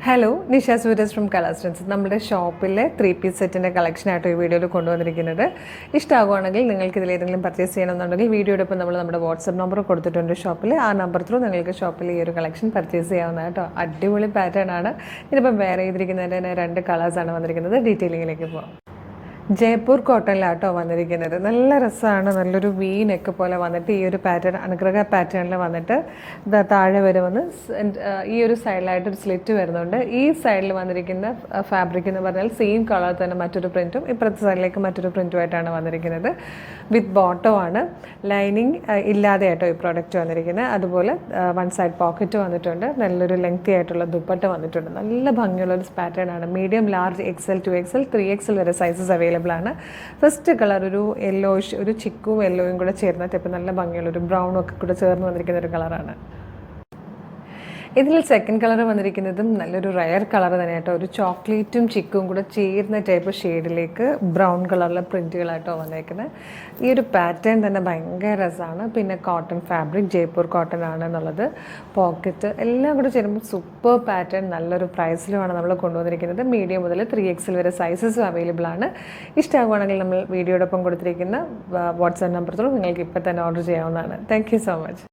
Hello, Nisha Sooraj from colours trends. നമ്മുടെ ഷോപ്പിലെ 3-പീസ് സെറ്റിൻ്റെ കളക്ഷനായിട്ട് ഈ വീഡിയോയിൽ കൊണ്ടുവന്നിരിക്കുന്നത്. ഇഷ്ടമാകുവാണെങ്കിൽ നിങ്ങൾക്ക് ഇതിൽ ഏതെങ്കിലും പർച്ചേസ് ചെയ്യണമെന്നുണ്ടെങ്കിൽ വീഡിയോടൊപ്പം നമ്മൾ നമ്മുടെ വാട്സപ്പ് നമ്പർ കൊടുത്തിട്ടുണ്ട് ഷോപ്പിൽ. ആ നമ്പർ ത്രൂ നിങ്ങൾക്ക് ഷോപ്പിൽ ഈ ഒരു കളക്ഷൻ പർച്ചേസ് ചെയ്യാവുന്നതാണ് കേട്ടോ. അടിപൊളി പാറ്റേൺ ആണ്. ഇതിപ്പം വേറെ ചെയ്തിരിക്കുന്നതിൻ്റെ തന്നെ 2 കളേഴ്സാണ് വന്നിരിക്കുന്നത്. ഡീറ്റെയിലിങ്ങിലേക്ക് പോകാം. ജയ്പൂർ കോട്ടണിലാട്ടോ വന്നിരിക്കുന്നത്. നല്ല രസമാണ്. നല്ലൊരു വി നെക്ക് പോലെ വന്നിട്ട് ഈ ഒരു പാറ്റേൺ അനുഗ്രഹ പാറ്റേണിൽ വന്നിട്ട് താഴെ വരെ വന്ന് ഈ ഒരു സൈഡിലായിട്ടൊരു സ്ലിറ്റ് വരുന്നുണ്ട്. ഈ സൈഡിൽ വന്നിരിക്കുന്ന ഫാബ്രിക് എന്ന് പറഞ്ഞാൽ സെയിം കളർ തന്നെ മറ്റൊരു പ്രിൻറ്റും ഇപ്പുറത്തെ സൈഡിലേക്ക് മറ്റൊരു പ്രിൻറ്റുമായിട്ടാണ് വന്നിരിക്കുന്നത്. വിത്ത് ബോട്ടം ആണ്. ലൈനിങ് ഇല്ലാതെ ആയിട്ടോ ഈ പ്രോഡക്റ്റ് വന്നിരിക്കുന്നത്. അതുപോലെ 1 സൈഡ് പോക്കറ്റ് വന്നിട്ടുണ്ട്. നല്ലൊരു ലെങ്തി ആയിട്ടുള്ള ദുപ്പട്ട വന്നിട്ടുണ്ട്. നല്ല ഭംഗിയുള്ളൊരു പാറ്റേൺ ആണ്. Medium, large, XL, 2XL, 3XL വരെ സൈസസ് അവൈലബിൾ ആണ്. ഫസ്റ്റ് കളർ ഒരു യെല്ലോയിഷ്, ഒരു ചിക്കും യെല്ലോയും കൂടെ ചേർന്നിട്ട് ഇപ്പോൾ നല്ല ഭംഗിയുള്ളൊരു ബ്രൗണും ഒക്കെ കൂടെ ചേർന്ന് വന്നിരിക്കുന്ന ഒരു കളറാണ്. ഇതിൽ സെക്കൻഡ് കളർ വന്നിരിക്കുന്നതും നല്ലൊരു റയർ കളർ തന്നെ കേട്ടോ. ഒരു ചോക്ലേറ്റും ചിക്കും കൂടെ ചേർന്ന ടൈപ്പ് ഷെയ്ഡിലേക്ക് ബ്രൗൺ കളറിലെ പ്രിൻറ്റുകളായിട്ടോ വന്നിരിക്കുന്നത്. ഈ ഒരു പാറ്റേൺ തന്നെ ഭയങ്കര രസമാണ്. പിന്നെ കോട്ടൺ ഫാബ്രിക്, ജയ്പൂർ കോട്ടൺ ആണെന്നുള്ളത്. പോക്കറ്റ് എല്ലാം കൂടെ ചേരുമ്പോൾ സൂപ്പർ പാറ്റേൺ. നല്ലൊരു പ്രൈസിലുമാണ് നമ്മൾ കൊണ്ടുവന്നിരിക്കുന്നത്. മീഡിയം മുതൽ 3XL വരെ സൈസസും അവൈലബിൾ ആണ്. ഇഷ്ടമാകുവാണെങ്കിൽ നമ്മൾ വീഡിയോടൊപ്പം കൊടുത്തിരിക്കുന്ന വാട്സാപ്പ് നമ്പർ ത്രൂ നിങ്ങൾക്ക് ഇപ്പോൾ തന്നെ ഓർഡർ ചെയ്യാവുന്നതാണ്. Thank you so much.